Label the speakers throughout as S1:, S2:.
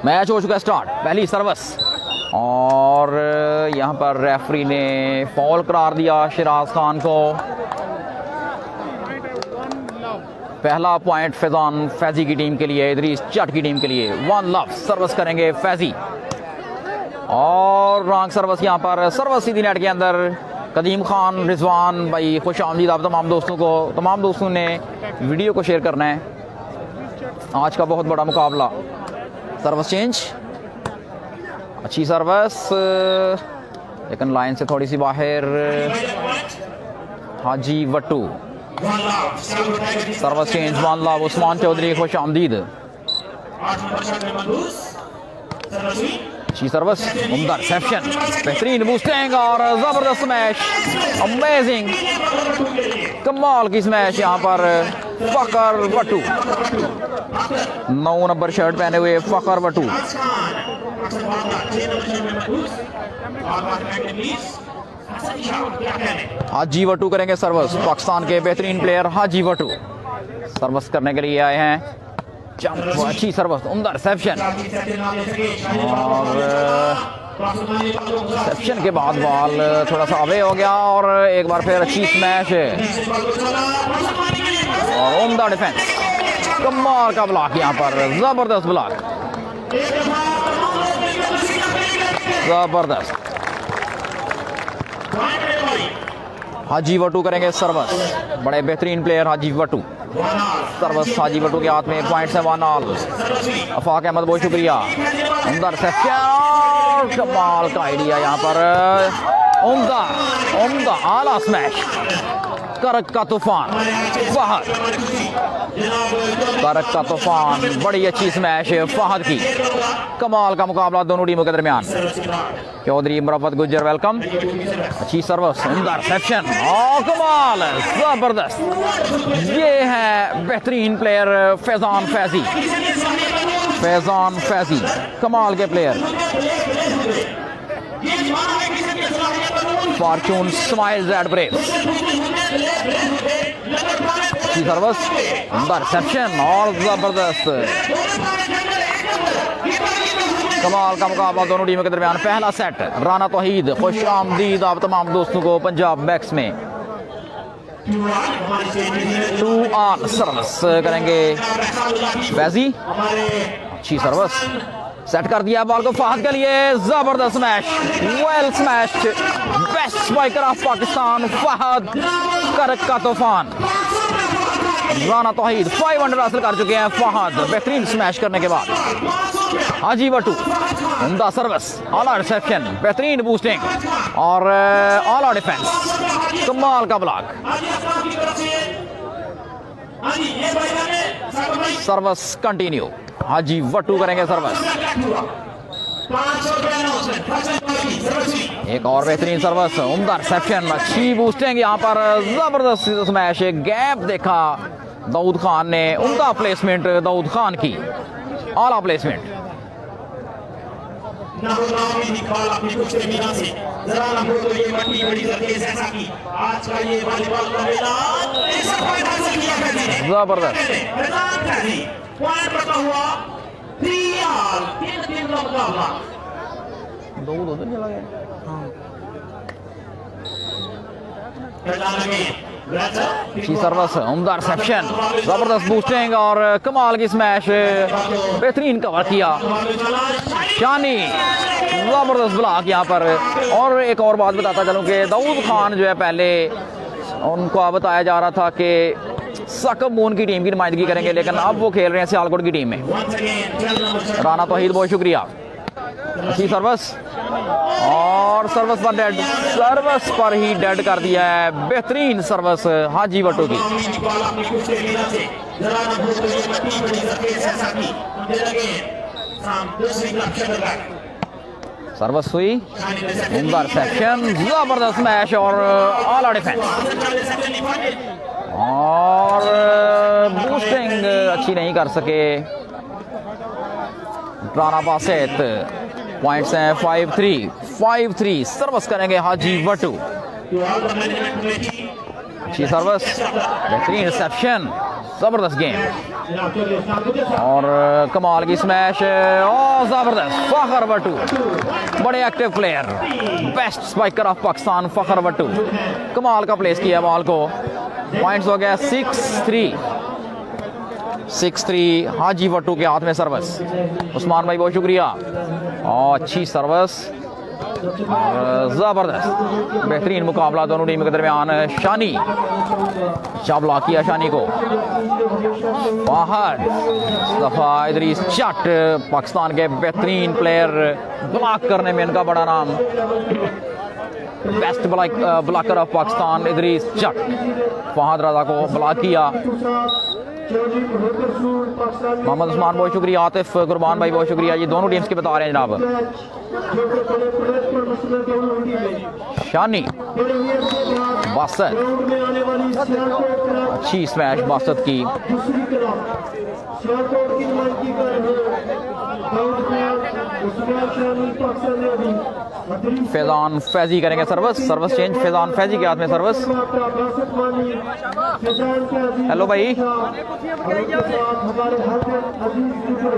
S1: Match हो चुका है स्टार्ट। पहली सर्विस और यहाँ पर रेफरी ने फॉल करार दिया शिराज खान को। पहला पॉइंट फैजान फैजी की टीम के लिए, इदरीस जट की टीम के लिए। 1 लव सर्विस करेंगे फैजी और रॉन्ग सर्विस यहाँ पर। सर्विस सीधी नेट के अंदर। कदीम खान, रिजवान भाई खुश आमदीद आप तमाम दोस्तों को। तमाम दोस्तों ने वीडियो को शेयर करना है। आज का बहुत बड़ा मुकाबला। सर्विस चेंज, अच्छी सर्विस लेकिन लाइन से थोड़ी सी बाहर। Haji Wattoo service change. 1 love Usman Chaudhry खुश आमदीद। अच्छी सर्विस, उम्दा रिसेप्शन, बेहतरीन बूस्टिंग और जबरदस्त स्मैश। अमेजिंग, कमाल की स्मैश यहाँ पर फखर वट्टू। 9 नंबर शर्ट पहने हुए फखर वट्टू। हाजी वट्टू करेंगे सर्विस। पाकिस्तान के बेहतरीन प्लेयर हाजी वट्टू सर्विस करने के लिए आए हैं। अच्छी सर्विस, उम्दा रिसेप्शन और रिसेप्शन के बाद बॉल थोड़ा सा अवे हो गया और एक बार फिर अच्छी स्मैश और उम्दा डिफेंस। कमाल का ब्लॉक यहाँ पर, जबरदस्त ब्लॉक, जबरदस्त। हाजी वट्टू करेंगे सर्विस। बड़े बेहतरीन प्लेयर हाजी वट्टू। सर्विस हाजी वट्टू के हाथ में। पॉइंट्स है 1 ऑल। अफाक अहमद बहुत शुक्रिया। उम्दा रिसेप्शन, कमाल का आइडिया यहाँ पर। उम्दा उम्दा आला स्मैश। करक का तूफान फहद, करक का तूफान, बड़ी अच्छी स्मैश फहद की। कमाल का मुकाबला दोनों टीमों के दरमियान। चौधरी मुरफ़त गुज्जर वेलकम। अच्छी सर्विस, उम्दा रिसेप्शन और कमाल, जबरदस्त। ये है बेहतरीन प्लेयर फैजान फैजी। फैजान फैजी कमाल के player. Fortune smiles eight brave. अच्छी सर्विस, उम्दा रिसेप्शन और जबरदस्त। कमाल का मुकाबला दोनों टीमों के दरमियान। पहला सेट राना तौहीद खुश आमदीद आप तमाम दोस्तों को पंजाब बैक्स में। 2 ऑन सर्विस करेंगे फैजी। अच्छी सर्विस, सेट कर दिया बॉल को फहद के लिए। जबरदस्त smash, well smashed, best striker of Pakistan Fahad. Karak का तूफान। राना तौहीद 500 हासिल कर चुके हैं फहद बेहतरीन स्मैश करने के बाद। हाजी वट्टू उम्दा सर्विस, आला रिसेप्शन, बेहतरीन बूस्टिंग और आला डिफेंस। कमाल का block. Service continue. Haji Wattoo करेंगे सर्विस। एक और बेहतरीन सर्विस, उम्दा रिसेप्शन, अच्छी बूस्टिंग यहाँ पर। जबरदस्त स्मैश, गैप देखा दाऊद खान ने। उम्दा प्लेसमेंट दाऊद खान की, आला प्लेसमेंट। जबरदस्त। दाऊद उधर चला गया। अच्छी सर्विस, उम्दा रिसेप्शन, जबरदस्त बूस्टिंग और कमाल की स्मैश। बेहतरीन कवर किया शानी, जबरदस्त ब्लॉक यहाँ पर। और एक और बात बताता चलूँ कि दाऊद खान जो है पहले उनको बताया जा रहा था कि सकब मून की टीम की नुमाइंदगी करेंगे, लेकिन अब वो खेल रहे हैं सियालकोट की टीम में। राना तौहीद बहुत शुक्रिया। अच्छी सर्विस और सर्विस पर डेड, सर्विस पर ही डेड कर दिया है। बेहतरीन सर्विस हाजी वट्टू की। सर्विस हुई, उम्दा रिसेप्शन, जबरदस्त मैच और आला डिफेंस और बूस्टिंग अच्छी नहीं कर सके राना बासेत। पॉइंट्स हैं 5-3 सर्विस करेंगे हाजी वट्टू। अच्छी सर्विस, बेहतरीन रिसेप्शन, जबरदस्त गेम और कमाल की स्मैश और जबरदस्त फखर वटू, बड़े active player, best spiker of Pakistan Fakhar Wattoo, कमाल का प्लेस किया बॉल को। पॉइंट्स हो गया 6-3 हाजी वटू के हाथ में सर्विस। उस्मान भाई बहुत शुक्रिया और अच्छी सर्विस और ज़बरदस्त बेहतरीन मुकाबला दोनों टीम के दरमियान। शानी अच्छा ब्लॉक किया शानी को बाहर, दफा इदरीस जट पाकिस्तान के बेहतरीन प्लेयर, ब्लॉक करने में इनका बड़ा नाम, best blocker of Pakistan Idrees Jatt. Fahad Raza को ब्लॉक किया। मोहम्मद उस्मान बहुत शुक्रिया, आतिफ कुर्बान भाई बहुत शुक्रिया। ये दोनों टीम्स के बता रहे हैं जनाब। शानी बासत, अच्छी स्मैश बासत की। फैजान फैजी करेंगे service, service change Faizan Faizi के हाथ में सर्विस। हेलो भाई,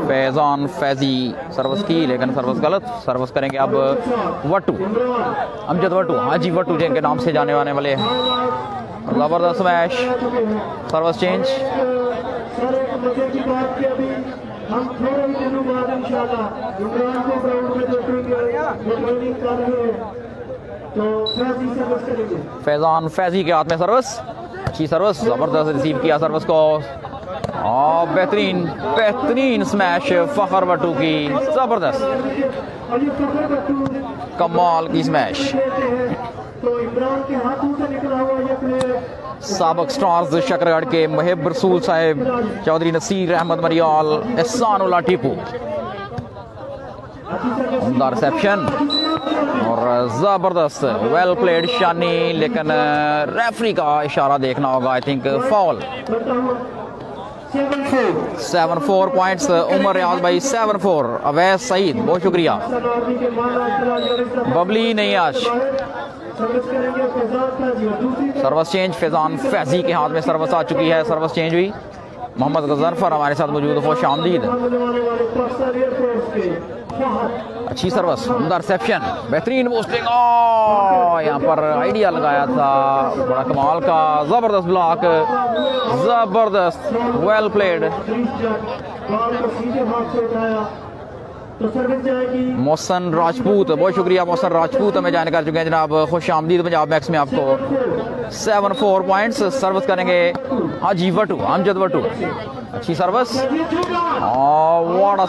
S1: फैजान फैजी सर्विस की लेकिन सर्विस गलत। सर्विस करेंगे अब वटू, अमजद वटू, हाजी वटू जिनके नाम से जाने वाले। जबरदस्त मैच, सर्विस चेंज। हम थोड़े ही दिनों बाद इंशाल्लाह इमरान को ग्राउंड में देखेंगे, वो ट्रेनिंग कर रहे हैं, तो फैजी सर्विस करेंगे। फैजान फैजी के हाथ में सर्विस, अच्छी सर्विस, जबरदस्त रिसीव किया सर्विस को और बेहतरीन स्मैश फखर वटू की, जबरदस्त कमाल की स्मैश। तो इमरान के हाथों से निकला हुआ ये प्लेयर साबक स्टार्स शकरगढ़ के मुहिब रसूल साहिब, चौधरी नसीर अहमद मरियाल, एहसानुल्लाह टीपू। रिसेप्शन और जबरदस्त वेल प्लेड शानी, लेकिन रेफरी का इशारा देखना होगा। I think fall. 7-4 points Umar Riaz भाई, 7-4। अवैस सईद बहुत शुक्रिया। बबली नहीं आज। सर्विस चेंज फैजान फैजी के हाथ में सर्विस आ चुकी है, सर्विस चेंज हुई। मोहम्मद गजरफर हमारे साथ मौजूद, खुश आमदीद। अच्छी सर्विस, उम्दा रिसेप्शन, बेहतरीन पोस्टिंग, यहाँ पर आइडिया लगाया था, बड़ा कमाल का, जबरदस्त ब्लॉक, जबरदस्त वेल प्लेड। मोहसन राजपूत बहुत शुक्रिया, मोहसन राजपूत हमें ज्वाइन कर चुके हैं जनाब, खुश आमदीद पंजाब मैक्स में आपको। 7-4 पॉइंट्स। सर्विस करेंगे हाजी वटू, अमजद वटू, अच्छी सर्विस और what a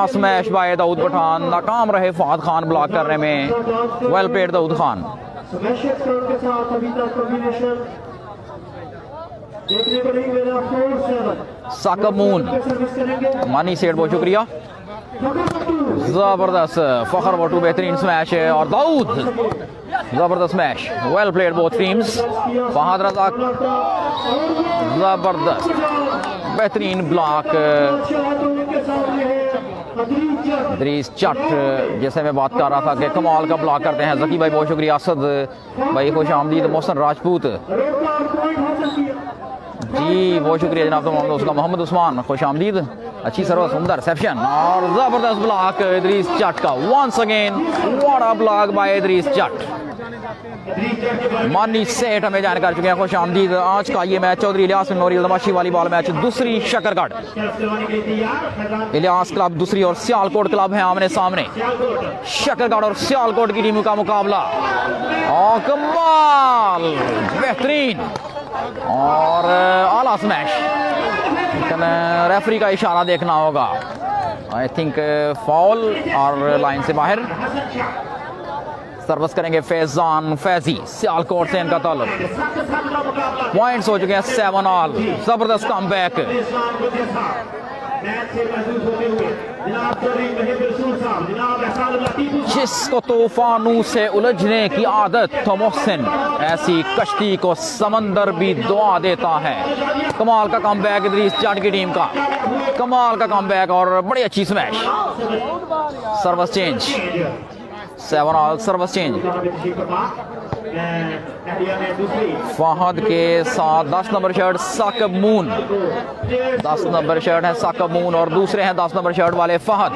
S1: smash by Dawood Pathan. नाकाम रहे फहद खान ब्लॉक करने में, वेल प्लेड दाऊद खान। साकमून मानी सेठ बहुत शुक्रिया, जबरदस्त फखर वटू, बेहतरीन स्मैश है और दाऊद जबरदस्त smash, well played both teams. Fahad Raza जबरदस्त बेहतरीन ब्लॉक। इदरीस जट, जैसे मैं बात कर रहा था कि कमाल का ब्लॉक करते हैं। जकी भाई बहुत शुक्रिया, असद भाई खुश आमदीद, मोहसन राजपूत जी बहुत शुक्रिया जनाब। तो उसका मोहम्मद उस्मान खुश आमदीद, अच्छी सर्विस, उम्दा रिसेप्शन और जबरदस्त ब्लॉक इदरीस जट का। Once again what a block by Idrees Jatt. Mani Seth हमें जान कर चुके हैं, खुश आमदीद। आज का ये मैच चौधरी इलियास मेमोरियल दमाशी वॉलीबॉल मैच, दूसरी शकरगढ़ इलियास क्लब दूसरी और सियालकोट क्लब है आमने सामने। शकरगढ़ और सियालकोट की टीमों का मुकाबला और कमाल, बेहतरीन और आला स्मैश, लेकिन रेफरी का इशारा देखना होगा। आई थिंक फॉल और लाइन से बाहर। सर्विस करेंगे फैजान फैजी, सियालकोट से इनका ताल्लुक। पॉइंट्स हो चुके हैं 7-all। जबरदस्त कमबैक। जिसको तूफानों से उलझने की आदत तो मोहसिन, ऐसी कश्ती को समंदर भी दुआ देता है। कमाल का कमबैक इदरीस जट की टीम का, कमाल का कमबैक और बड़ी अच्छी smash. Service change, 7 all service change. Fahad के साथ 10 number shirt Saqib Moon, 10 number shirt है साकिब मून और दूसरे हैं 10 नंबर शर्ट वाले फहद।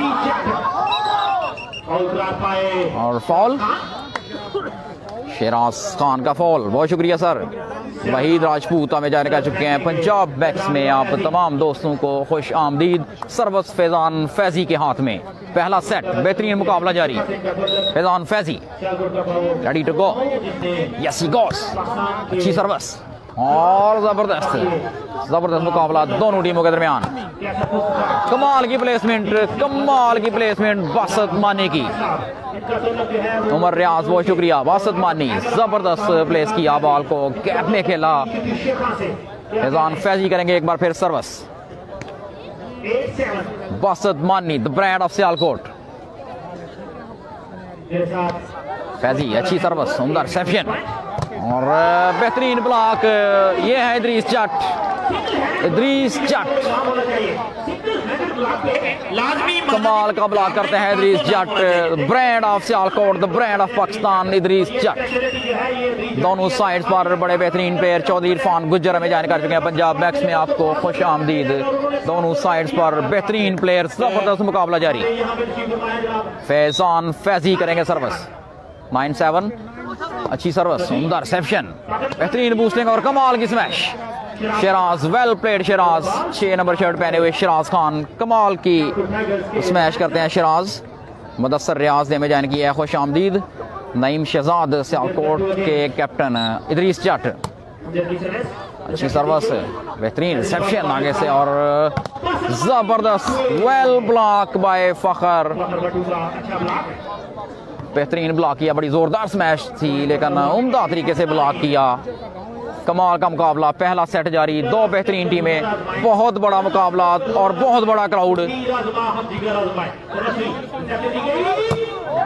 S1: और फॉल शेराज खान का फॉल। बहुत शुक्रिया सर। वहीद राजपूत हमें जाने कर चुके हैं। पंजाब बैक्स में आप तमाम दोस्तों को खुश आमदीद। सर्वस फैजान फैजी के हाथ में पहला सेट, बेहतरीन मुकाबला जारी। Faizan Faizi ready to go, yes he goes, अच्छी सर्वस और जबरदस्त मुकाबला दोनों टीमों के दरमियान। कमाल की प्लेसमेंट बासत मानी की। उमर रियाज बहुत शुक्रिया। बासत मानी जबरदस्त प्लेस किया, बॉल को गैप में खेला। फैजान फैजी करेंगे एक बार फिर सर्वस। बासत मानी the brand of Sialkot. Faizi अच्छी सर्वस, उम्दा रिसेप्शन और बेहतरीन ब्लॉक। ये है इदरीस जट कमाल का ब्लॉक करते हैं Idrees Jatt. Brand of Sialkot, the brand of Pakistan, Idrees Jatt. दोनों साइड्स पर बड़े बेहतरीन प्लेयर। चौधरी इरफान गुज्जर हमें जाने कर चुके हैं। पंजाब बैक्स में आपको खुश आमदीद। दोनों साइड्स पर बेहतरीन प्लेयर, जबरदस्त मुकाबला जारी। फैजान फैजी करेंगे सर्विस। 9-7 अच्छी सर्विस, उम्दा रिसेप्शन, बेहतरीन बूस्टिंग और कमाल की smash. Siraj well played. Siraj 6 number shirt पहने हुए शिराज खान कमाल की स्मैश करते हैं। शिराज मुदस्सर रियाज ने हमें ज्वाइन किया है, खुश आमदीद। नईम शहजाद सियालकोट के कैप्टन इदरीस जट, अच्छी सर्विस, बेहतरीन रिसेप्शन आगे से और जबरदस्त वेल ब्लॉक बाय फखर। बेहतरीन ब्लॉक किया, बड़ी जोरदार स्मैश थी लेकिन उम्दा तरीके से ब्लॉक किया। कमाल का मुकाबला, पहला सेट जारी। दो बेहतरीन टीमें, बहुत बड़ा मुकाबला और बहुत बड़ा क्राउड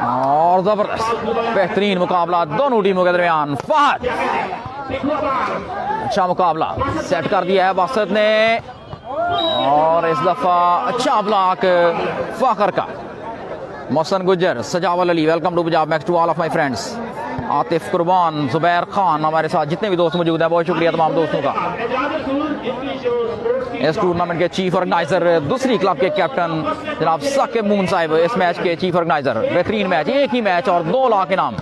S1: और जबरदस्त बेहतरीन मुकाबला दोनों टीमों के दरमियान। फहद अच्छा मुकाबला सेट कर दिया है बासत ने और इस दफा अच्छा ब्लॉक फखर का। Mohsin Gujjar, Sajawal Ali, welcome to Punjab max to all of my friends. Atif Qurban, Zubair Khan, हमारे साथ जितने भी दोस्त मौजूद हैं बहुत शुक्रिया तमाम दोस्तों का। इस टूर्नामेंट के चीफ ऑर्गेनाइजर, दूसरी क्लब के कैप्टन जनाब साकिब मून साहिब, इस मैच के चीफ ऑर्गेनाइजर। बेहतरीन मैच, एक ही मैच और 2 लाख इनाम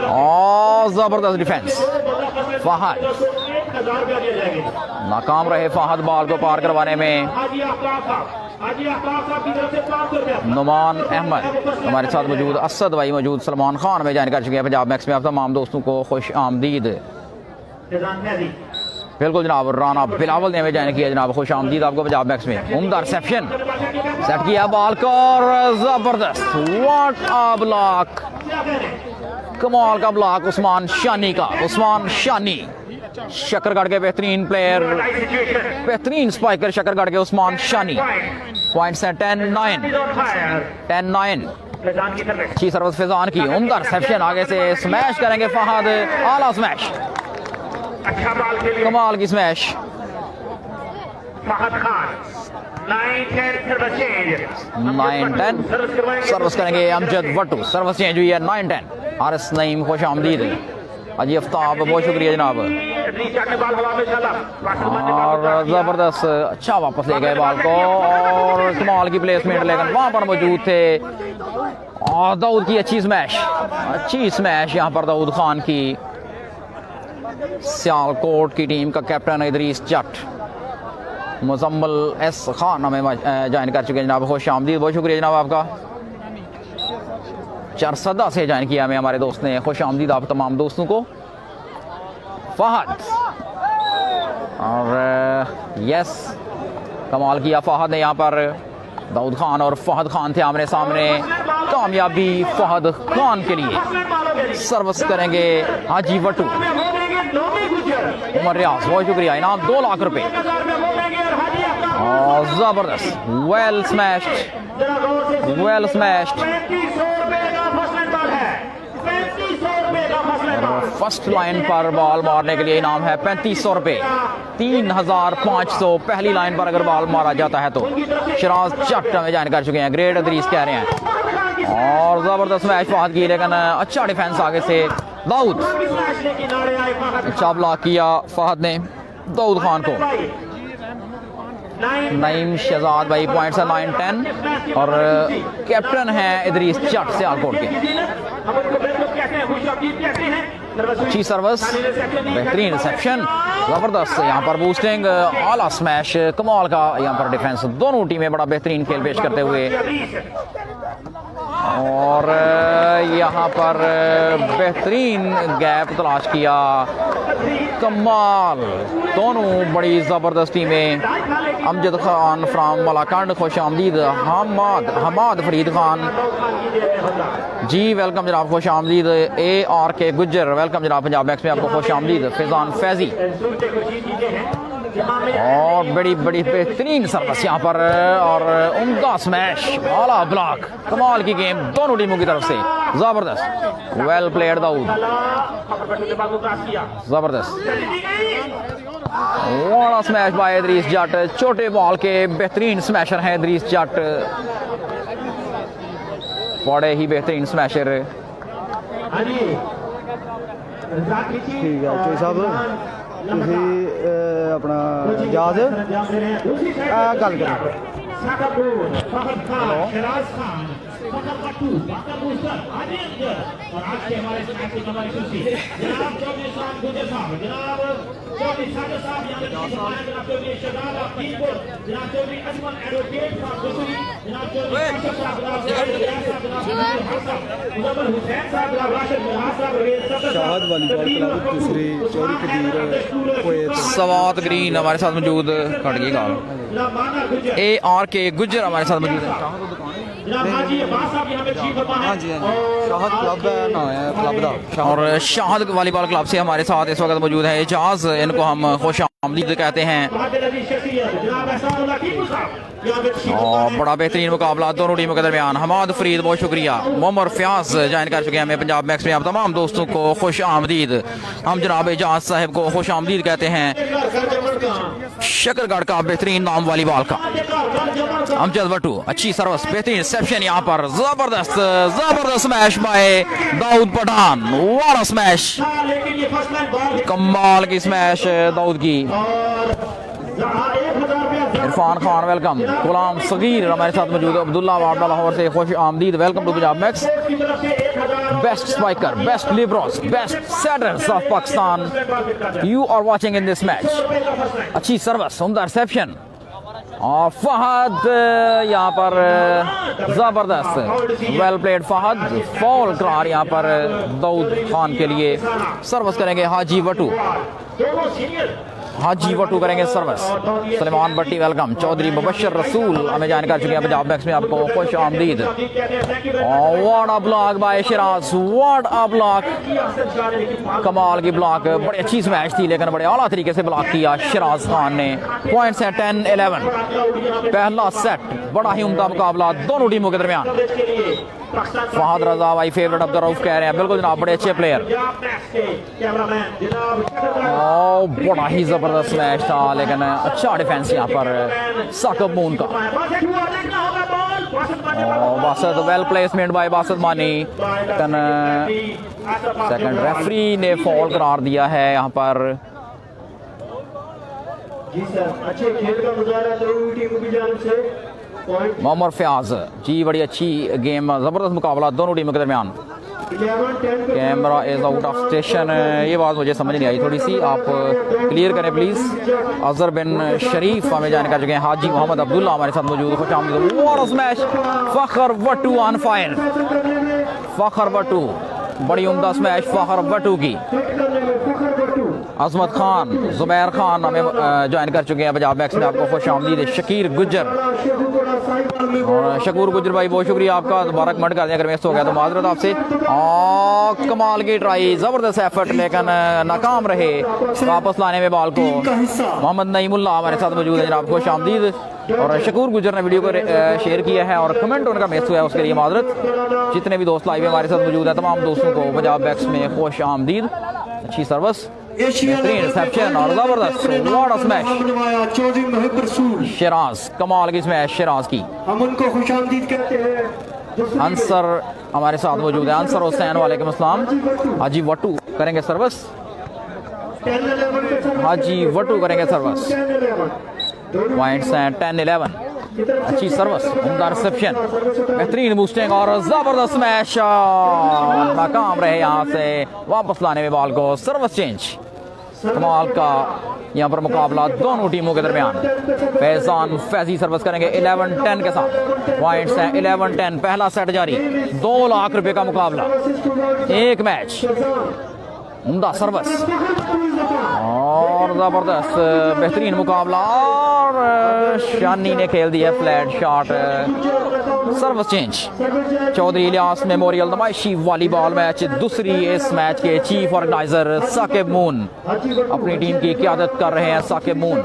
S1: और जबरदस्त डिफेंस। फहद नाकाम रहे, फहद बॉल को पार करवाने में। नुमान अहमद हमारे साथ मौजूद, असद भाई मौजूद, सलमान खान में ज्वाइन कर चुके हैं पंजाब मैक्स में। आप तमाम दोस्तों को खुश आमदीद। बिल्कुल जनाब, राना बिलावल ने हमें ज्वाइन किया जनाब, खुश आमदीद आपको पंजाब मैक्स में। उम्दा रिसेप्शन सेट किया बॉल को और जबरदस्त व्हाट अ ब्लॉक, कमाल का ब्लॉक उस्मान शानी का। उस्मान शानी शकरगढ़ के बेहतरीन प्लेयर, बेहतरीन स्पाइकर शकरगढ़ के उस्मान शानी। पॉइंट्स हैं 10-9। अच्छी सर्विस फैजान की, उम्दा रिसेप्शन आगे से स्मैश करेंगे फहद, आला स्मैश, कमाल की स्मैश। फहद खान 9-10 सर्विस करेंगे अमजद वट्टू। सर्विस चेंज हुई है 9-10। हारिस नईम खुश आमदीद। अजी अफ्ताब बहुत शुक्रिया जनाब और जबरदस्त अच्छा वापस ले गए बॉल को और कमाल की प्लेसमेंट, लेकिन वहां पर मौजूद थे और दाऊद की अच्छी स्मैश यहाँ पर दाऊद खान की। सियालकोट की टीम का कैप्टन इदरीस जट। मुजम्मल एस खान हमें ज्वाइन कर चुके हैं जनाब, खुश आमदीद, बहुत शुक्रिया जनाब आपका। चरसदा से ज्वाइन किया हमें हमारे दोस्त ने, खुश आमदीद आप तमाम दोस्तों को। फहद और यस कमाल किया फहद ने यहाँ पर। दाऊद खान और फहद खान थे आमने सामने, कामयाबी फहद खान के लिए। सर्विस करेंगे हाजी वट्टू। उमर रियाज बहुत शुक्रिया, इनाम 2 लाख रुपए और जबरदस्त वेल स्मैश्ड। फर्स्ट लाइन पर बॉल मारने के लिए इनाम है 3500 रुपए, 3500 पहली लाइन पर अगर बॉल मारा जाता है तो। शिराज जट हमें ज्वाइन कर चुके हैं, ग्रेट इदरीस कह रहे हैं। और जबरदस्त मैच फहद की, लेकिन अच्छा डिफेंस आगे से दाऊद, अच्छा ब्लॉक किया फहद ने दाऊद खान को। नईम शहजाद भाई पॉइंट्स है 9-10 और कैप्टन है इदरीस जट सियालकोट के। अच्छी सर्विस, बेहतरीन रिसेप्शन, जबरदस्त यहाँ पर बूस्टिंग, आला स्मैश, कमाल का यहाँ पर डिफेंस, दोनों टीमें बड़ा बेहतरीन खेल पेश करते हुए। और यहाँ पर बेहतरीन गैप तलाश किया, कमाल, दोनों बड़ी ज़बरदस्त टीमें। अमजद खान फ्राम मलाकंड खुश आमदीद, हमाद फरीद खान जी वेलकम जनाब, खुश आमदीद। ARK गुज्जर वेलकम जनाब, पंजाब मैक्स में आपको खुश आमदीद। फैजान फैजी और बड़ी बड़ी बेहतरीन सर्विस यहाँ पर और उम्दा स्मैश, आला ब्लॉक, कमाल की गेम दोनों टीमों की तरफ से, जबरदस्त, वेल प्लेड दाऊद, जबरदस्त, वाला स्मैश बाय इदरीस जट, छोटे बॉल के बेहतरीन स्मैशर हैं इदरीस जट, बड़े ही बेहतरीन स्मैशर।
S2: ठीक है चोई साहब, ਤੁਸੀਂ ਆਪਣਾ ਜਾਦ ਗੱਲ ਕਰੋ। शाहद वालीबॉल क्लब दूसरी चौरी कबीर
S1: सवात ग्रीन हमारे साथ मौजूद, कट गई गाल। ARK गुज्जर हमारे साथ मौजूद है।
S2: हाँ जी हाँ जी, शाहद क्लब है ना है क्लब का,
S1: और शाहद वालीबॉल क्लब से हमारे साथ इस वक्त मौजूद है एजाज, इनको हम खुश आमदीद कहते हैं। और बड़ा बेहतरीन मुकाबला दोनों टीमों के दरमियान। हमाद फरीद बहुत शुक्रिया, मोमर फ्याज ज्वाइन कर चुके हैं हमें पंजाब मैक्स में। आप तमाम दोस्तों को खुश आमदीद, हम जनाब एजाज साहब को खुश आमदीद कहते हैं। शकरगढ़ का बेहतरीन नाम वालीबॉल का अमजद वटू, अच्छी सर्विस, बेहतरीन रिसेप्शन यहाँ पर, जबरदस्त जबरदस्त स्मैश बाय दाऊद पठान, वाला स्मैश, कमाल की स्मैश दाऊद की। इरफान खान वेलकम, गुलाम सगीर हमारे साथ मौजूद, अब्दुल्ला वाडा लाहौर से खुश आमदीद, welcome to Punjab max. Best striker, best liberals, best setters of Pakistan, you are watching in this match. अच्छी सर्विस, उम्दा रिसेप्शन और फहद यहाँ पर जबरदस्त, वेल प्लेड फहद, फॉल करार यहाँ पर दाऊद खान के लिए। सर्विस करेंगे हाजी वटू, हाजी वटू करेंगे सर्विस। सलेमान भट्टी वेलकम, चौधरी मुबशर रसूल हमें ज्वाइन कर चुके हैं पंजाब मैक्स में, आपको खुश आमदीद। What a block bye Siraj, what a block, कमाल की ब्लॉक, बड़ी अच्छी स्मैश थी लेकिन बड़े आला तरीके से ब्लॉक किया शिराज खान ने। पॉइंट्स है 10-11, पहला सेट, बड़ा ही उम्दा मुकाबला दोनों टीमों के दरमियान। फहद रजा भाई फेवरेट अब्दुल रऊफ कह रहे हैं, बिल्कुल जनाब, बड़े अच्छे प्लेयर। बड़ा ही जबरदस्त मैच था लेकिन अच्छा डिफेंस यहाँ पर साकिब मून का। बासत, वेल प्लेसमेंट बाय बासत मानी, सेकंड रेफरी ने फॉल करार दिया है यहाँ पर।
S3: अच्छे खेल का मुजाहरा दोनों टीमों की जानिब से।
S1: मोहम्मद फयाज जी, बड़ी अच्छी गेम, जबरदस्त मुकाबला दोनों टीमों के दरमियान। Camera is out of station, ये बात मुझे समझ नहीं आई, थोड़ी सी आप क्लियर करें प्लीज। अजहर बिन शरीफ हमें जाने कर चुके हैं। हाजी मोहम्मद अब्दुल्ला हमारे साथ मौजूद, खुश आमदीद। What smash, Fakhar Wattoo on fire, Fakhar Wattoo, बड़ी उम्दा स्मैश फखर वटू की। अजमत खान, जुबैर खान हमें ज्वाइन कर चुके हैं पंजाब मैक्स में, आपको खुश आमदीद। शकीर गुज्जर और शकूर गुज्जर भाई बहुत शुक्रिया आपका, दोबारा कमेंट कर दिया अगर मिस हो गया तो माजरत आपसे। कमाल की ट्राई, जबरदस्त एफर्ट लेकिन नाकाम रहे वापस लाने में बॉल को। मोहम्मद नईमुल्ला हमारे साथ मौजूद है जनाब, खुश आमदीद। और शकूर गुज्जर ने वीडियो को शेयर किया है और कमेंट उनका मिस हुआ है, उसके लिए माजरत। जितने भी दोस्त लाइव हमारे साथ मौजूद है तमाम दोस्तों को पंजाब मैक्स में खुश आमदीद। अच्छी सर्विस, बेहतरीन रिसेप्शन और जबरदस्त, व्हाट अ स्मैश, शिराज, कमाल की स्मैश शिराज की।
S3: हम उनको खुश आमदीद कहते हैं।
S1: अंसर हमारे साथ मौजूद है। अंसर हुसैन वालेकुम अस्सलाम। हाजी वटू करेंगे सर्विस। हाजी वटू करेंगे सर्विस। पॉइंट्स हैं 10-11। अच्छी सर्विस, उम्दा रिसेप्शन, बेहतरीन बूस्टिंग और जबरदस्त स्मैश। नाकाम रहे यहाँ से वापस लाने में बॉल को। Service change. कमाल का यहाँ पर मुकाबला दोनों टीमों के दरमियान। फैजान फैजी सर्विस करेंगे 11-10 के साथ। पॉइंट्स हैं 11-10। पहला सेट जारी। 2 लाख रुपए का मुकाबला, एक मैच। उम्दा सर्विस और जबरदस्त बेहतरीन मुकाबला और शानी ने खेल दिया flat shot. Service change. Chaudhry Ilyas memorial नुमाइशी वॉलीबॉल मैच। दूसरी इस मैच के चीफ ऑर्गेनाइजर साकिब मून अपनी टीम की क़यादत कर रहे हैं। साकिब मून।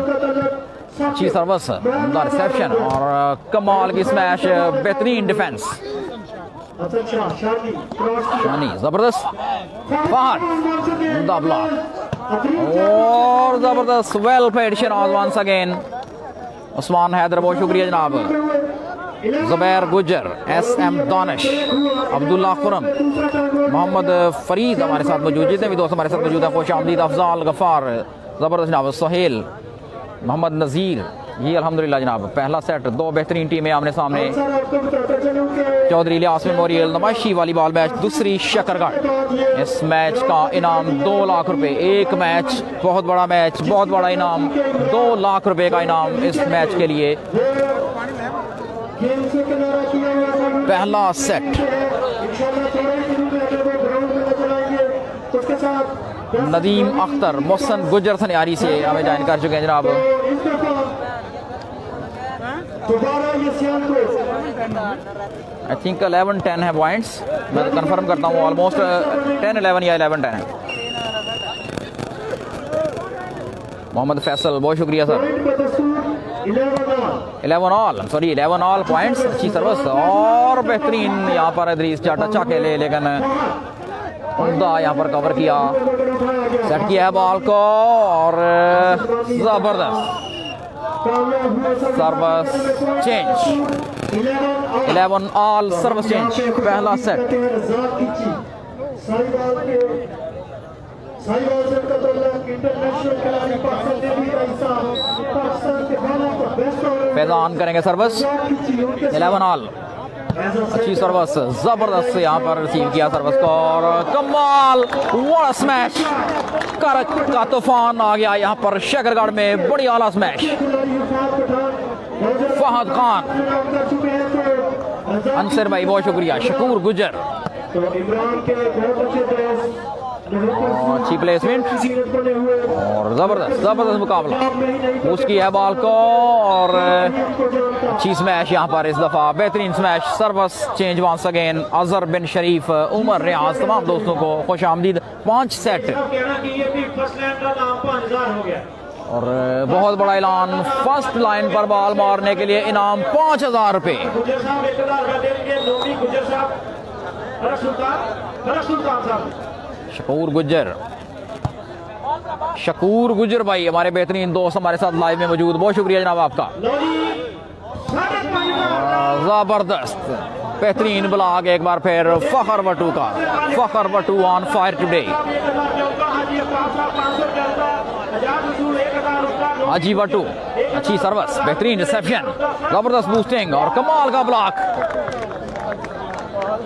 S1: अच्छी सर्विस, उम्दा रिसेप्शन और कमाल की स्मैश। बेहतरीन डिफेंस। शानी जबरदस्त। फहद उम्दा ब्लॉक और जबरदस्त well played Shahnaz once again. Usman Haider बहुत शुक्रिया जनाब। ज़ुबैर गुजर, SM दानिश, अब्दुल्ला खुरम, मोहम्मद फरीद हमारे साथ मौजूद। जितने भी दोस्त हमारे साथ मौजूद हैं खुश आमदीद। अफजाल गफ़ार ज़बरदस्त जनाब। सोहेल, मोहम्मद नज़ीर, ये अल्हम्दुलिल्लाह जनाब। पहला सेट, 2 बेहतरीन टीमें आमने सामने। चौधरी इलियास मेमोरियल नुमाइशी वॉलीबॉल मैच। दूसरी शकरगढ़। इस मैच का इनाम 2 लाख रुपए। एक मैच, बहुत बड़ा मैच, बहुत बड़ा इनाम। 2 लाख रुपए का इनाम इस मैच के लिए। पहला सेट। नदीम अख्तर मोहसन गुजर सनियारी से हमें ज्वाइन कर चुके हैं जनाब। आई थिंक 11-10 है पॉइंट्स। मैं कंफर्म करता हूँ। ऑलमोस्ट 10-11 या 11-10 है। मोहम्मद फैसल बहुत शुक्रिया सर। 11 all points. अच्छी सर्विस और बेहतरीन यहाँ पर इदरीस चाटा खेले, लेकिन उम्दा यहाँ पर कवर किया। सेट किया है बॉल को और जबरदस्त service change. 11 all service change. पहला सेट। फैजान करेंगे सर्विस। 11 ऑल। अच्छी सर्विस, जबरदस्त यहाँ पर रिसीव किया सर्विस को और कमाल। What smash. करक का तूफान आ गया यहाँ पर शकरगढ़ में। बड़ी आला स्मैश। फहद खान, अंसर भाई बहुत शुक्रिया। शकूर गुजर, अच्छी प्लेसमेंट और जबरदस्त मुकाबला। उसकी है बॉल को और अच्छी स्मैश यहाँ पर इस दफा। बेहतरीन smash. Service change once again. Azhar bin Sharif, Umar Riaz, तमाम दोस्तों को खुश आमदीद। 5 सेट और बहुत बड़ा ऐलान। फर्स्ट लाइन पर बॉल मारने के लिए इनाम 5000 रुपये। शकूर गुजर भाई हमारे बेहतरीन दोस्त हमारे साथ लाइव में मौजूद। बहुत शुक्रिया जनाब आपका। जबरदस्त बेहतरीन ब्लॉक एक बार फिर फखर वटू का। फखर वटू ऑन फायर टुडे। हाजी वटू, अच्छी सर्विस, बेहतरीन रिसेप्शन, जबरदस्त बूस्टिंग और कमाल का ब्लॉक।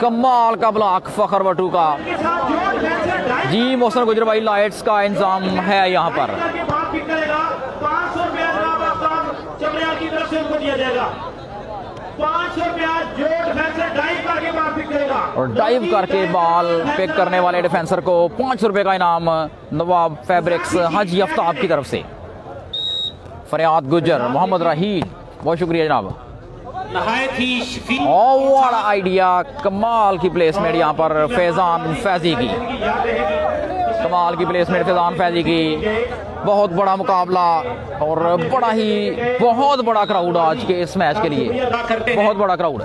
S1: कमाल का ब्लॉक फखर वटू का। जी मोहसन गुजर भाई, लाइट्स का इंतजाम है यहाँ पर। और डाइव करके बॉल पिक करने वाले डिफेंसर को 500 रुपए का इनाम नवाब फैब्रिक्स हाजी आफ्ताब की तरफ से। फरियाद गुजर, मोहम्मद राहीद, बहुत शुक्रिया जनाब। और आइडिया, कमाल की प्लेसमेंट यहाँ पर फैजान फैजी की। कमाल की प्लेसमेंट फैजान फैजी की। बहुत बड़ा मुकाबला और बहुत बड़ा क्राउड आज के इस मैच के लिए। बहुत बड़ा क्राउड।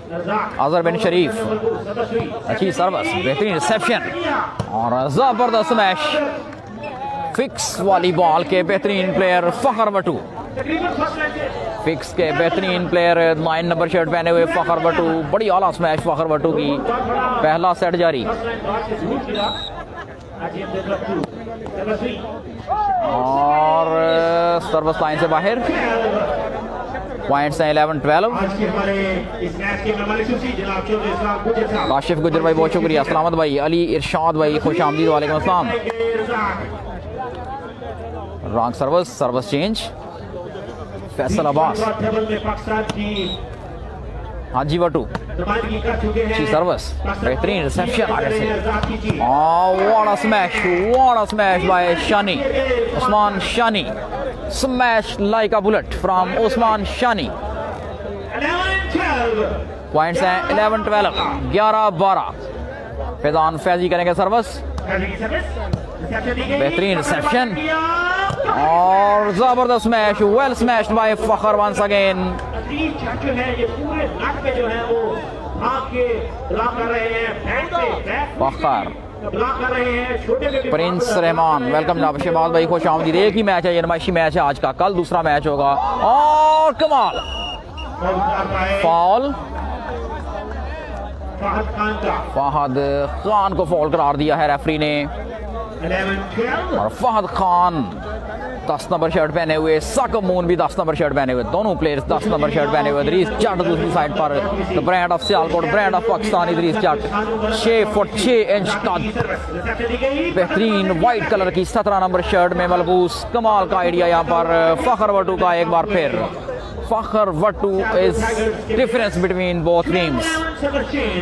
S1: अजहर बिन शरीफ, अच्छी सर्विस, बेहतरीन रिसेप्शन और जबरदस्त मैच। फिक्स वॉलीबॉल के बेहतरीन प्लेयर फखर वटू।
S3: तकरीबन फर्स्ट लाइन से
S1: फिक्स के बेहतरीन प्लेयर 9 नंबर शर्ट पहने हुए फखर वटू, बड़ी आला स्मैश फखर वटू की, पहला सेट जारी। और सर्विस लाइन से बाहर, पॉइंट्स हैं 11-12।
S3: आज के हमारे इस मैच के मेहमान खुशी जनाब चौधरी इस्लाम गुजर साहब।
S1: काशिफ गुजर भाई बहुत शुक्रिया, सलामत भाई, अली इरशाद भाई खुश आमदीद, वालेकुम अस्सलाम। Wrong service, service change, Faisal Abbas,
S3: table में पाकिस्तान की
S1: हाजी वटू,
S3: नुमाइंदगी कर चुके हैं।
S1: अच्छी सर्विस, बेहतरीन रिसेप्शन आगे से।
S3: कीजिए
S1: what a smash by Shani, Usman Shani, smash like a bullet from Usman Shani.
S3: 11-12
S1: points हैं 11-12, 11-12। फैजान फैजी करेंगे सर्विस, बेहतरीन रिसेप्शन और जबरदस्त मैच, वेल स्मैश्ड बाय फखर वंस अगेन।
S3: जो है ये पूरे नाक पे जो है वो भाग के ब्लॉक कर रहे हैं, बैक पे
S1: फखर,
S3: ब्लॉक कर रहे हैं, छोटे पे
S1: प्रिंस रहमान, वेलकम जनाब शहबाज भाई खुश आमदीद। एक ही मैच है, ये नुमाइशी मैच है आज का, कल दूसरा मैच होगा। और कमाल फॉल,
S3: फहद खान का
S1: फहद खान को फॉल करार दिया है रेफरी ने।
S3: 11-12
S1: और फहद खान 10 नंबर शर्ट पहने हुए, साकिब मून भी 10 नंबर शर्ट पहने हुए, दोनों प्लेयर्स 10 नंबर शर्ट पहने हुए। इदरीस जट दूसरी साइड पर, the brand of Sialkot, brand of Pakistan, Idrees Jatt 6 foot 6 inch का बेहतरीन वाइट कलर की 17 नंबर शर्ट में मलबूस, कमाल का आइडिया यहाँ पर फखर वटू का। एक बार फिर Fakhar Wattoo is difference between both teams.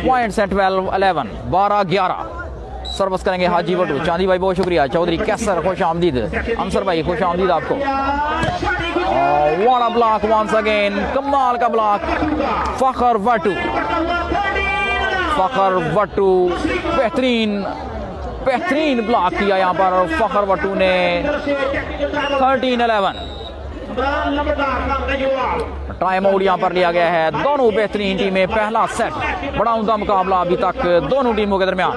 S1: Points हैं 12-11, 12-11। सर्विस करेंगे हाजी वटू, चांदी भाई बहुत शुक्रिया, चौधरी कैसर खुश आमदीद, अंसर भाई खुश आमदीद आपको। What a block once again, कमाल का ब्लॉक फखर वटू, फखर वटू बेहतरीन ब्लॉक किया यहाँ पर फखर वटू ने। 13-11, टाइम आउट यहाँ पर लिया गया है। दोनों बेहतरीन टीमें, पहला सेट बड़ा उमदा मुकाबला अभी तक दोनों टीमों के दरमियान।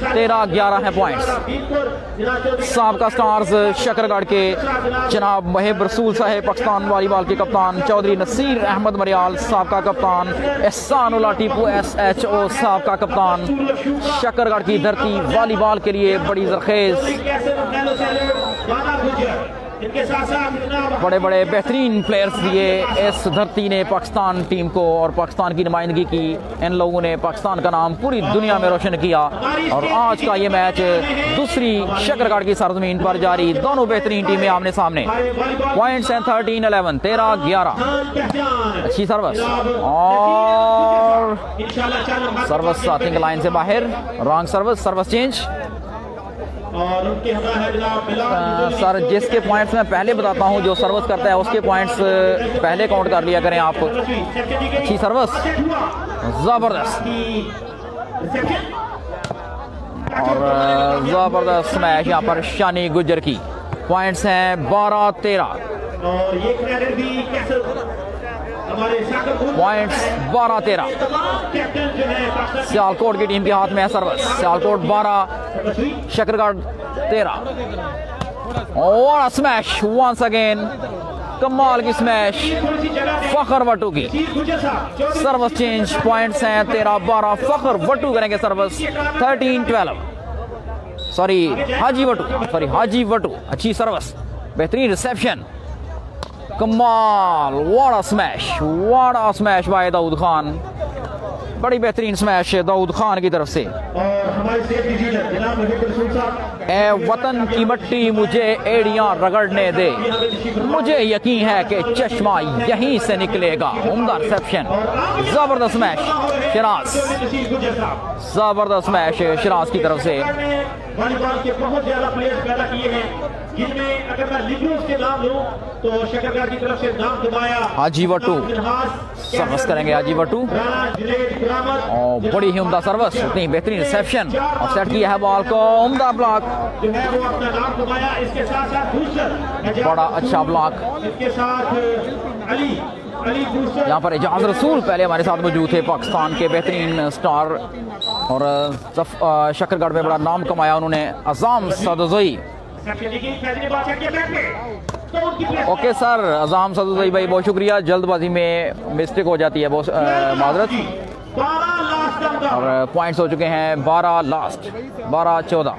S1: 13-11 है पॉइंट्स। साबका स्टार्स शकरगढ़ के जनाब महिब रसूल साहेब, पाकिस्तान वॉलीबॉल के कप्तान, चौधरी नसीर अहमद मरियाल साबका कप्तान, एहसानुल्लाह टीपू SHO साबका कप्तान। शकरगढ़ की धरती वॉलीबॉल के लिए बड़ी जरखेज, बड़े बड़े बेहतरीन प्लेयर्स दिए इस धरती ने पाकिस्तान टीम को, और पाकिस्तान की नुमाइंदगी की। इन लोगों ने पाकिस्तान का नाम पूरी दुनिया में रोशन किया। और आज का ये मैच दूसरी शकरगढ़ की सरजमीन पर जारी, दोनों बेहतरीन टीमें आमने सामने। पॉइंट्स हैं 13-11, 13-11। अच्छी सर्विस और सर्विस आई थिंक लाइन से बाहर, रॉन्ग सर्विस, सर्विस चेंज।
S3: और उनके हमरा है जनाब
S1: सर जिसके पॉइंट्स मैं पहले बताता हूं, जो सर्विस करता है उसके पॉइंट्स पहले काउंट कर लिया करें आप। अच्छी सर्विस, जबरदस्त और जबरदस्त मैच यहाँ पर शानी गुजर की। पॉइंट्स हैं 12-13,
S3: और ये क्रेडिट भी कैसे हमारे
S1: पॉइंट्स 12-13।
S3: कैप्टन जो है
S1: सियालकोट की टीम के हाथ में है सर्विस। सियालकोट 12, शकरगढ़ 13। और स्मैश वंस अगेन, कमाल की स्मैश फखर वटू की। सर्विस चेंज, पॉइंट्स हैं 13-12, फखर वटू करेंगे सर्विस। 13-12, सॉरी हाजी वटू। अच्छी सर्विस, बेहतरीन रिसेप्शन, कमाल, what a smash by Dawood Khan. बड़ी बेहतरीन स्मैश दाऊद खान की तरफ से।
S3: और हमारे सेफ डिसीजन जनाब महिब रसूल साहब,
S1: ए वतन की मिट्टी मुझे एड़ियां रगड़ने दे, मुझे यकीन है कि चश्मा यहीं से निकलेगा। उम्दा रिसेप्शन, जबरदस्त मैच शिराज, जबरदस्त मैच शिराज की तरफ से।
S3: वॉलीबॉल के बहुत ज्यादा प्लेयर्स पैदा किए हैं, जिनमें अगर मैं लिबरोस के नाम लूं तो शकरगढ़ की तरफ से नाम दुबाया,
S1: हाजी वटू सर्विस करेंगे। हाजी वटू और बड़ी ही उम्दा सर्विस, इतनी बेहतरीन रिसेप्शन और सेट किया है बॉल को, उम्दा ब्लॉक,
S3: जो है वो अपना नाम दुबाया। इसके साथ साथ बूस्टर
S1: बड़ा अच्छा ब्लॉक।
S3: इसके साथ अली बूस्टर,
S1: यहाँ पर एजाज रसूल पहले हमारे साथ मौजूद थे, पाकिस्तान के बेहतरीन स्टार, और शकरगढ़ में बड़ा नाम कमाया उन्होंने। अज़ाम सदज़ई
S3: तो उनकी प्लेस
S1: ओके सर, अजाम सदुदई भाई बहुत शुक्रिया। जल्दबाजी में मिस्टेक हो जाती है, बहुत माजरत।
S3: 12 लास्ट का मुकाबला।
S1: और पॉइंट्स हो चुके हैं 12 लास्ट, 12-14।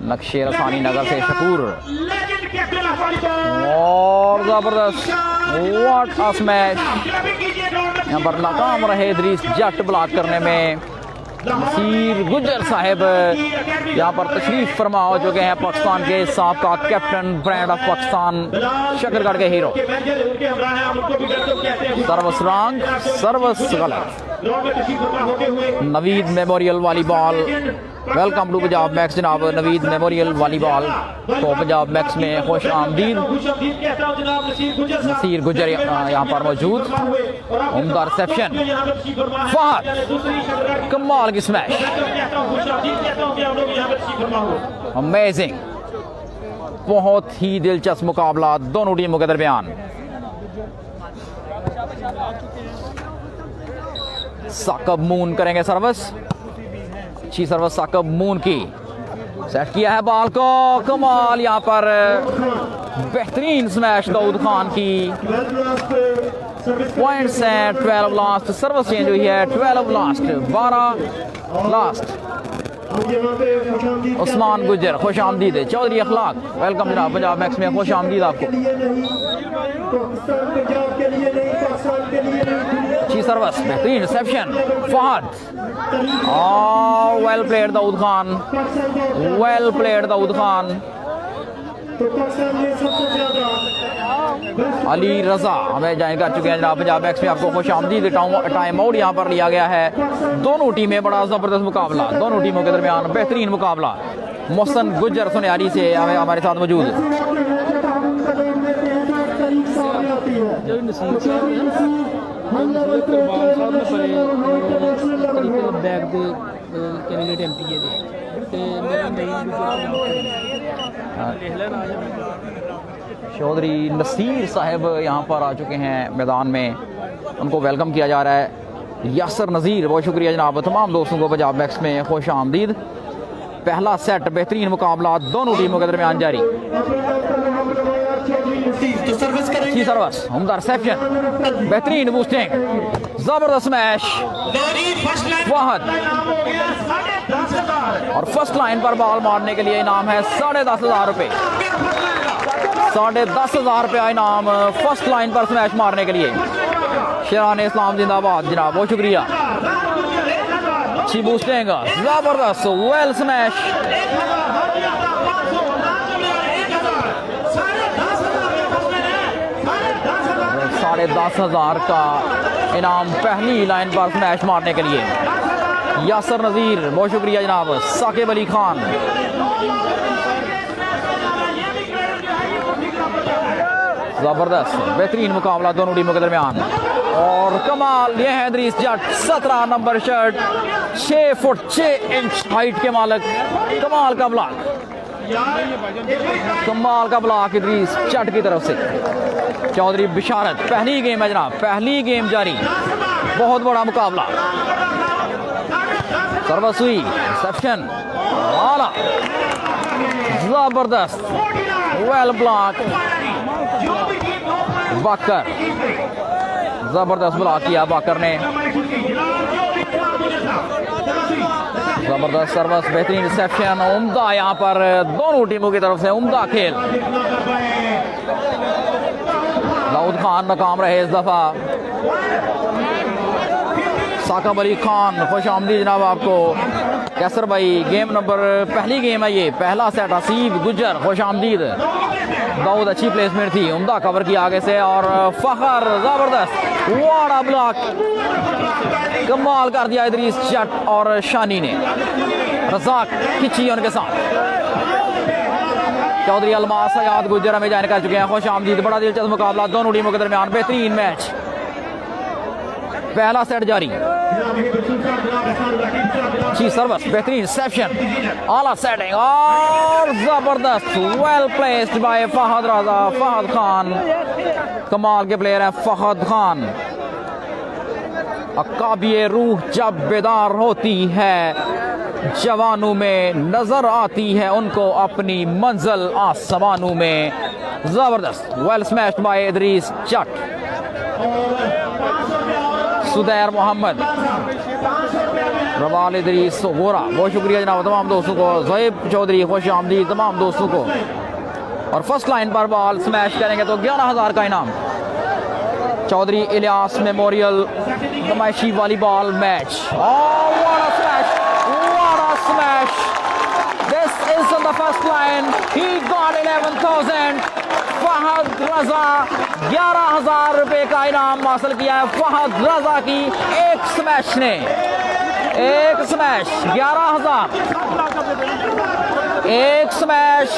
S1: नक्शे रसानी नगर से शकूर
S3: लेजेंड कैप्टन अफगानिस्तान
S1: और जबरदस्त व्हाट अ स्मैश।
S3: कीजिए ग्राउंड में।
S1: यहाँ पर नाकाम रहे इदरीस जट ब्लॉक करने में। नसीर गुजर साहब यहाँ पर तशरीफ फरमा हो चुके हैं, पाकिस्तान के साबका captain, brand of Pakistan, Shakargarh के हीरो।
S3: उनके मैनेजर उनके हमरा हैं, हम उनको भी वेलकम कहते हैं।
S1: सर्वस रॉन्ग, सर्वस गलत।
S3: ग्राउंड में तशरीफ फरमा होते हुए
S1: Naveed memorial volleyball, welcome to Punjab max जनाब। नवीद मेमोरियल वॉलीबॉल तो पंजाब मैक्स में खुश आमदीद।
S3: खुशामदीद कहता हूं जनाब नसीर गुजर साहब।
S1: नसीर गुजर यहाँ पर मौजूद। उम्दा रिसेप्शन,
S3: यहाँ पर तशरीफ फरमा है।
S1: फहद
S3: दूसरी शकरगढ़ की
S1: कमाल की स्मैश,
S3: कहता हूं खुशामदीद कहता हूं कि आप लोग यहाँ पर तशरीफ फरमा हो।
S1: अमेजिंग। बहुत ही दिलचस्प मुकाबला दोनों टीमों के दरमियान। साकब मून करेंगे सर्विस, अच्छी सर्विस साकब मून की। सेट किया है बॉल को, कमाल यहाँ पर बेहतरीन स्मैश दाऊद खान की। पॉइंट्स हैं 12 लास्ट। सर्विस चेंज हुई है 12 लास्ट, 12 लास्ट। उस्मान गुजर खुश आमदीद है। चौधरी अखलाक वेलकम जनाब पंजाब मैक्स में, खुश आमदीद आपको। अच्छी सर्विस, बेहतरीन reception, Fahad. Well played Dawood Khan, well played Dawood Khan. Ali Raza हमें ज्वाइन कर चुके हैं जनाब पंजाब मैक्स में, आपको खुश आमदीद। टाइम आउट यहाँ पर लिया गया है। दोनों टीमें बड़ा ज़बरदस्त मुकाबला, दोनों टीमों के दरमियान बेहतरीन मुकाबला। मोहसन गुजर सुनियारी से हमारे साथ मौजूद।
S4: कैंडिडेट एमपी
S1: चौधरी नसीर साहब यहाँ पर आ चुके हैं मैदान में, उनको वेलकम किया जा रहा है। यासर नज़ीर बहुत शुक्रिया जनाब। तमाम दोस्तों को पंजाब मैक्स में खुश आमदीद। पहला सेट बेहतरीन मुकाबला दोनों टीमों के दरमियान जारी। अच्छी सर्विस, उम्दा रिसेप्शन, बेहतरीन बूस्टिंग, जबरदस्त मैच। फहद और फर्स्ट लाइन पर बॉल मारने के लिए इनाम है 10,500 रुपये। 10,500 रुपया इनाम फर्स्ट लाइन पर स्मैश मारने के लिए। शेरान इस्लाम जिंदाबाद जनाब, बहुत शुक्रिया। अच्छी बूस्टिंग, जबरदस्त वेल स्मैश। 10,500 का इनाम पहली लाइन पर स्मैश मारने के लिए। यासर नज़ीर बहुत शुक्रिया जनाब। साकिब अली खान, जबरदस्त बेहतरीन मुकाबला दोनों टीमों के दरमियान। और कमाल ये है Idris Jatt, 17 number shirt, 6 foot 6 inch height के मालिक। कमाल का ब्लॉक, कमाल का ब्लॉक इदरीस जट की तरफ से। चौधरी बिशारत, पहली गेम है जनाब, पहली गेम जारी। बहुत बड़ा मुकाबला। सर्विस हुई, रिसेप्शन आला, जबरदस्त वेल ब्लॉक। बाकर, जबरदस्त ब्लॉक किया बाकर ने। जबरदस्त सर्विस, बेहतरीन रिसेप्शन, उम्दा यहाँ पर दोनों टीमों की तरफ से उम्दा खेल। दाऊद खान नाकाम रहे इस दफा। साकिब अली खान खुश आमदीद जनाब आपको। कैसर भाई गेम नंबर, पहली गेम है ये, पहला सेट। हसीब गुजर खुश आमदीद। दाऊद अच्छी प्लेसमेंट थी, उम्दा कवर किया आगे से। और फखर जबरदस्त वाड़ा ब्लॉक, कमाल कर दिया इदरीस जट और शानी ने। रजाक खिंची उनके साथ। चौधरी अलमास सयाद गुजर हमें ज्वाइन कर चुके हैं, खुश आमदीद। बड़ा दिलचस्प मुकाबला दोनों टीमों के दरमियान, बेहतरीन मैच। पहला सेट जारी। अच्छी सर्विस, बेहतरीन रिसेप्शन, आला सेटिंग और जबरदस्त वेल प्लेस्ड बाय फहद रजा, फहद खान। कमाल के प्लेयर है फहद खान। अकाबिए रूह जब बेदार होती है जवानों में नजर आती है उनको अपनी मंजिल आसमानों में। जबरदस्त, वेल स्मैश्ड बाय इदरीस जट। सुदैर मोहम्मद, रवाल इदरीस गोरा, बहुत शुक्रिया जनाब तमाम दोस्तों को। ज़ोएब चौधरी खुश आमदीद तमाम दोस्तों को। और फर्स्ट लाइन पर बॉल स्मैश करेंगे तो 11,000 का इनाम। चौधरी इलियास मेमोरियल नुमाइशी volleyball match. Smash. This is on the first line. He got 11,000. Fahad रजा 11,000 रुपए का इनाम हासिल किया है फहद रजा की एक स्मैश ने। एक स्मैश 11,000, एक स्मैश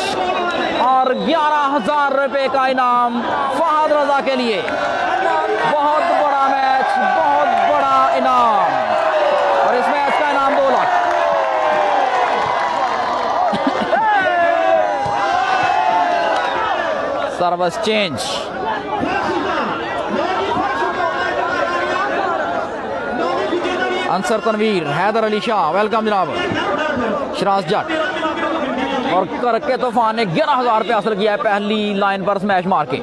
S1: और 11,000 रुपए का इनाम फहद रजा के लिए। बहुत बड़ा मैच, बहुत बड़ा इनाम। और इस मैच का इनाम 2 lakh. Service change. Ansar Tanveer, Haider Ali Shah, welcome जनाब। शराज जट और करके तूफान ने 11,000 रुपये हासिल किया है पहली लाइन पर स्मैश मार के।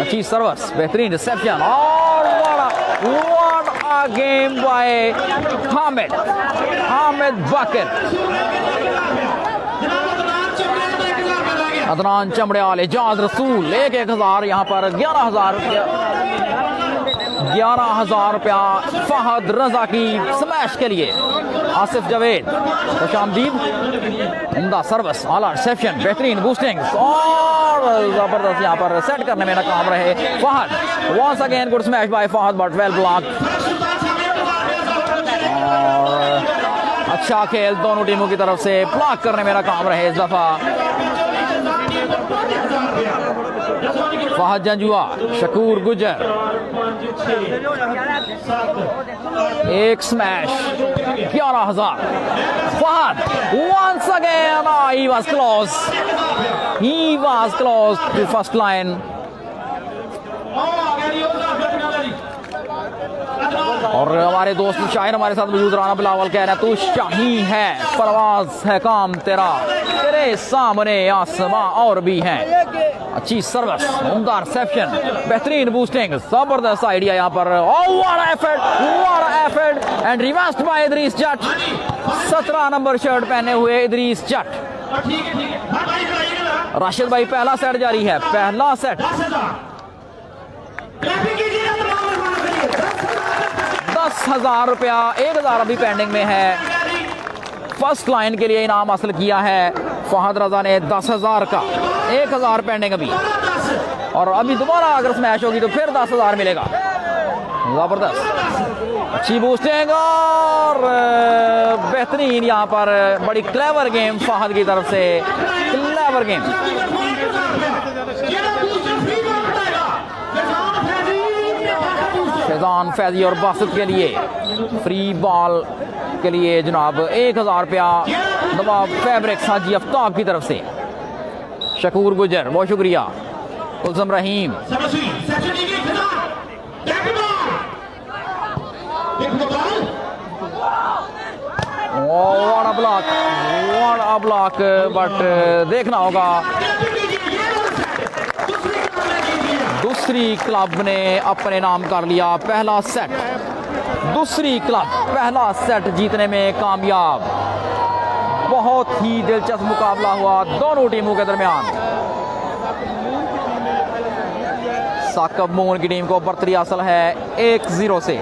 S1: अच्छी सर्विस, बेहतरीन रिसेप्शन और what a game by Hamid Bakar. Adnan Chamdiyal, Ejaz Rasool 1,000 यहाँ पर 11,000 रुपया। 11,000 रुपया फहद रजा की स्मैश के लिए। आसिफ जावेद, खुशामदीद, उम्दा सर्विस, आला रिसेप्शन, बेहतरीन बूस्टिंग और जबरदस्त यहाँ पर सेट करने में नाकाम रहे Fahad. Once again good smash by Fahad but well block. और अच्छा खेल दोनों टीमों की तरफ से, ब्लॉक करने में नाकाम रहे इस दफा फहद जंजुआ। शकूर गुजर, एक smash 11,000। Fahad once again, he was close, he was close to first line। और हमारे दोस्त शाहिर हमारे साथ मौजूद, राना बिलावल कह रहे हैं तू शाही है, परवाज है काम तेरा, तेरे सामने आसमां और भी हैं। अच्छी सर्विस, उम्दा रिसेप्शन, बेहतरीन बूस्टिंग, जबरदस्त आइडिया यहाँ पर। What a effort and reversed by Idrees Jatt. 17 number shirt पहने हुए इदरीस जट। राशिद भाई पहला सेट जारी है, पहला सेट। 10,000 रुपया, 1,000 अभी पेंडिंग में है। फर्स्ट लाइन के लिए इनाम हासिल किया है फहद रजा ने 10,000 का, 1,000 पेंडिंग अभी। और अभी दोबारा अगर स्मैश होगी तो फिर 10,000 मिलेगा। जबरदस्त, अच्छी बूस्टिंग और बेहतरीन यहाँ पर बड़ी क्लेवर गेम फहद की तरफ से, क्लेवर गेम। फैजान फैजी और बासित के लिए फ्री बॉल के लिए जनाब 1,000 रुपया नवाब फैब्रिक्स हाजी आफ्ताब की तरफ से। शकूर गुजर, बहुत शुक्रिया। कुलसम रहीम, व्हाट अ ब्लॉक, बट देखना होगा। दूसरी क्लब ने अपने नाम कर लिया पहला सेट। दूसरी क्लब पहला सेट जीतने में कामयाब। बहुत ही दिलचस्प मुकाबला हुआ दोनों टीमों के दरमियान। साकब मोहन की टीम को बर्तरी हासिल है 1-0 से।